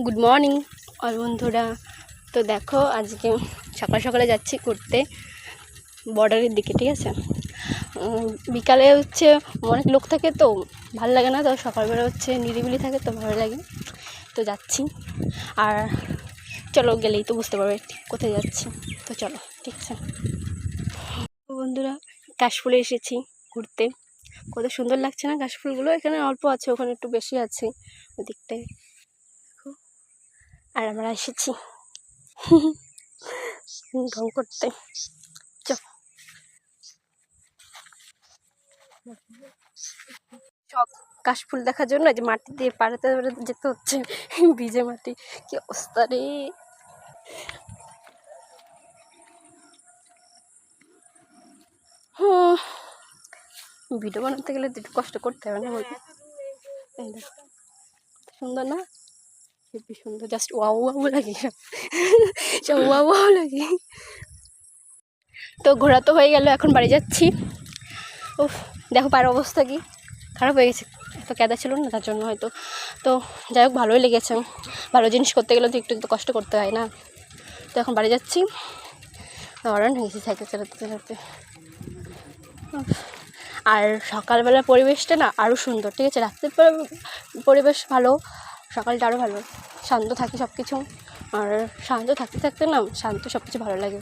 Good morning আর বন্ধুরা। তো দেখো আজকে সকাল সকালে যাচ্ছি ঘুরতে বর্ডারের দিকে, ঠিক আছে। বিকালে হচ্ছে অনেক লোক থাকে তো ভালো লাগে না, তো সকালবেলা হচ্ছে নিরিবিলি থাকে তো ভালো লাগে, তো যাচ্ছি। আর চলো গেলেই তো বুঝতে পারবে কোথায় যাচ্ছি, তো চলো ঠিক আছে। বন্ধুরা কাশফুলে এসেছি ঘুরতে, কত সুন্দর লাগছে না কাশফুলগুলো। এখানে অল্প আছে, ওখানে একটু বেশি আছে ওদিকটায়। আর আমরা এসেছি ঢং করতে। সব কাশফুল দেখার জন্য যে মাটি দিয়ে পাড়াতে যেতে হচ্ছে, ভিজে মাটি, কি অবস্থা রে। ভিডিও বানাতে গেলে একটু কষ্ট করতে হবে না, সুন্দর না, হেবি সুন্দর, জাস্ট ওয়াও ওয়াও লাগে, সব ওয়াও ওয়াও লাগে। তো ঘোরা তো হয়ে গেল, এখন বাড়ি যাচ্ছি। উফ, দেখো পায়ের অবস্থা কি খারাপ হয়ে গেছে, এত ক্যাদা ছিল না তার জন্য হয়তো। তো যাই হোক ভালোই লেগেছে, ভালো জিনিস করতে গেলে তো একটু একটু কষ্ট করতে হয় না। তো এখন বাড়ি যাচ্ছি, অরান হয়ে গেছি সাইকেল চালাতে চালাতে। আর সকালবেলার পরিবেশটা না আরও সুন্দর, ঠিক আছে। রাত্রের পরিবেশ ভালো, সকালটা আরও ভালো, শান্ত থাকে সব কিছু। আর শান্ত থাকতে থাকতে না শান্ত সব কিছু ভালো লাগে।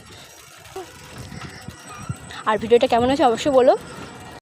আর ভিডিওটা কেমন হয়েছে অবশ্যই বলো।